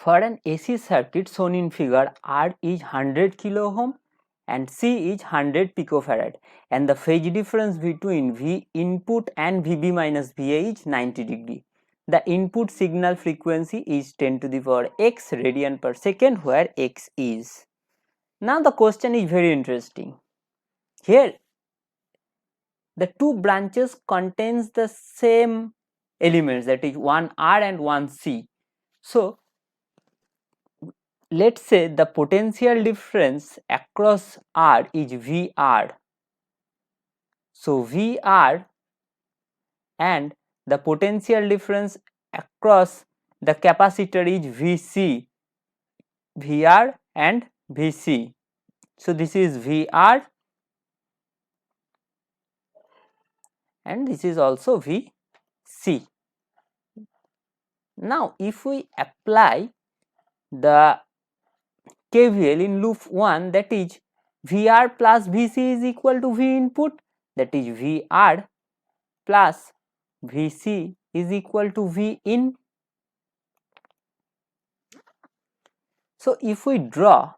For an AC circuit shown in figure, R is 100 kilo ohm and C is 100 picofarad, and the phase difference between V input and VB minus VA is 90 degree. The input signal frequency is 10 to the power x radian per second, where x is. Now the question is very interesting. Here the two branches contains the same elements, that is one R and one C. So let's say the potential difference across R is VR. So VR and the potential difference across the capacitor is VC, VR and VC. So this is VR and this is also VC. Now if we apply the KVL in loop 1, that is VR plus VC is equal to V input, that is VR plus VC is equal to V in. So if we draw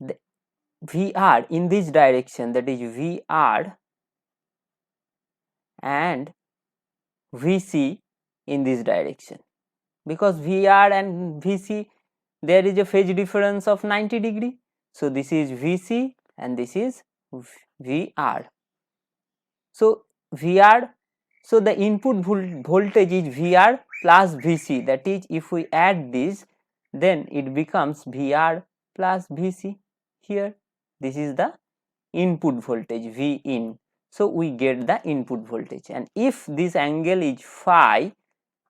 the VR in this direction, that is VR and VC in this direction, because VR and VC there is a phase difference of 90 degree. So this is VC and this is VR. So VR, so the input voltage is VR plus VC, that is if we add this then it becomes VR plus VC. Here this is the input voltage V in. So we get the input voltage, and if this angle is phi,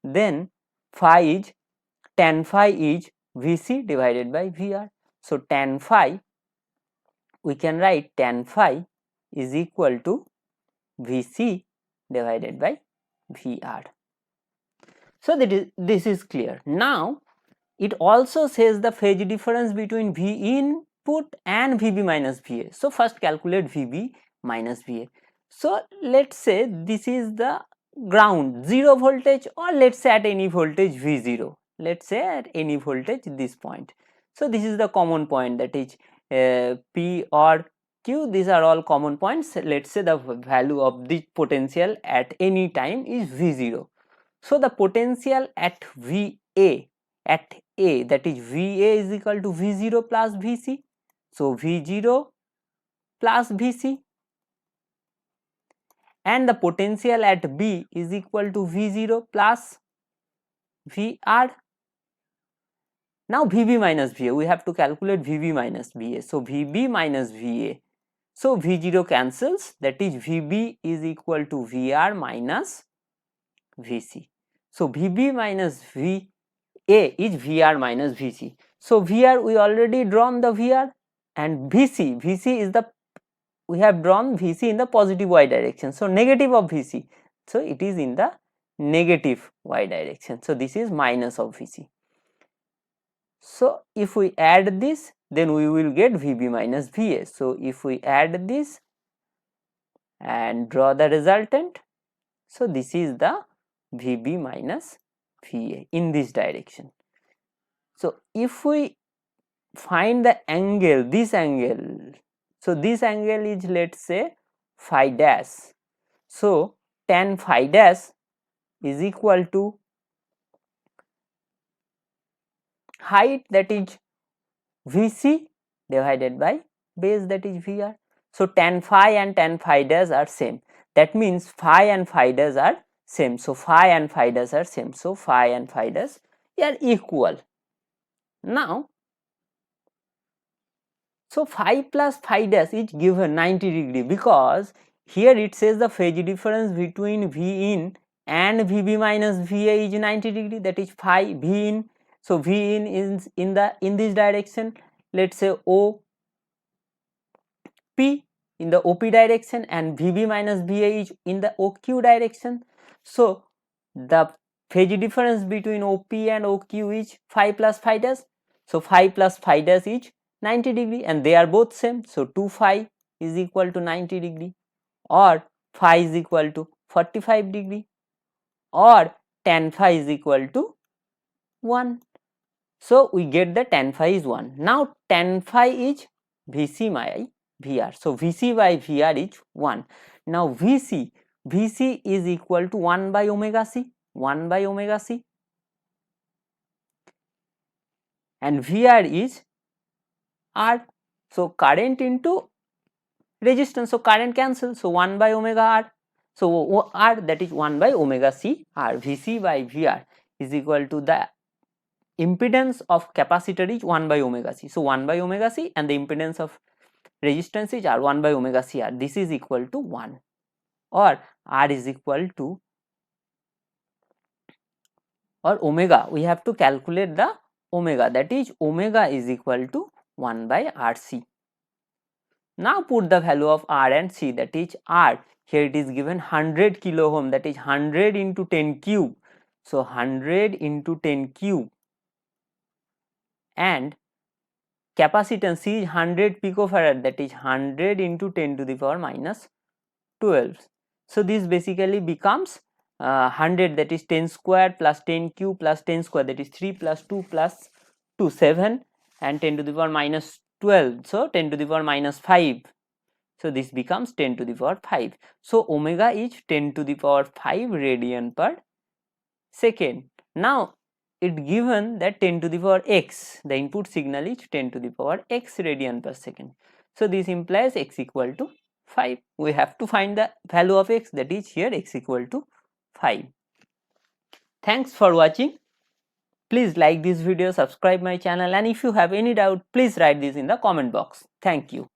then phi is tan phi is VC divided by VR. So tan phi, we can write tan phi is equal to VC divided by VR. So this is clear. Now it also says the phase difference between V input and VB minus VA. So first calculate VB minus VA. So let's say this is the ground, 0 voltage, or let's say at any voltage V0. Let's say at any voltage this point. So this is the common point, that is P or Q. These are all common points. Let's say the value of the potential at any time is V0. So the potential at VA, at A, that is VA is equal to V0 plus VC. So V0 plus VC, and the potential at B is equal to V0 plus VR. Now VB minus VA, we have to calculate VB minus VA. So VB minus VA, so V0 cancels, that is VB is equal to VR minus VC. So VB minus VA is VR minus VC. So VR, we already drawn the VR, and VC is the, we have drawn VC in the positive y direction. So negative of VC, so it is in the negative y direction. So this is minus of VC. So if we add this, then we will get VB minus VA. So if we add this and draw the resultant, so this is the VB minus VA in this direction. So if we find the angle, this angle, so this angle is, let's say, phi dash. So tan phi dash is equal to height, that is VC divided by base, that is VR. So tan phi and tan phi dash are same. That means phi and phi dash are same. So phi and phi dash are same. So phi and phi dash are equal. Now, so phi plus phi dash is given 90 degree, because here it says the phase difference between V in and VB minus VA is 90 degree, that is phi V in. So V in is in this direction, let's say OP, in the OP direction, and VB minus VA is in the OQ direction. So the phase difference between OP and OQ is phi plus phi dash. So phi plus phi dash is 90 degree, and they are both same. So 2 phi is equal to 90 degree, or phi is equal to 45 degree, or tan phi is equal to 1. So we get the tan phi is 1. Now tan phi is Vc by Vr. So Vc by Vr is 1. Now Vc is equal to 1 by omega c, 1 by omega c, and Vr is R. So current into resistance, so current cancel, so 1 by omega R. So R, that is 1 by omega c R. Vc by Vr is equal to the impedance of capacitor is 1 by omega c. So 1 by omega c, and the impedance of resistance is R, 1 by omega c R. This is equal to 1, or R is equal to, or omega, we have to calculate the omega, that is omega is equal to 1 by RC. Now put the value of R and C, that is R, here it is given 100 kilo ohm, that is 100 into 10 cube. So 100 into 10 cube, and capacitance is 100 picofarad, that is 100 into 10 to the power minus 12. So this basically becomes 100, that is 10 square plus 10 cube plus 10 square, that is 3 plus 2 plus 2, 7, and 10 to the power minus 12. So 10 to the power minus 5. So this becomes 10 to the power 5. So omega is 10 to the power 5 radian per second. Now it given that 10 to the power x, the input signal is 10 to the power x radian per second. So this implies x equal to 5. We have to find the value of x, that is here x equal to 5. Thanks for watching. Please like this video, subscribe my channel, and if you have any doubt, please write this in the comment box. Thank you.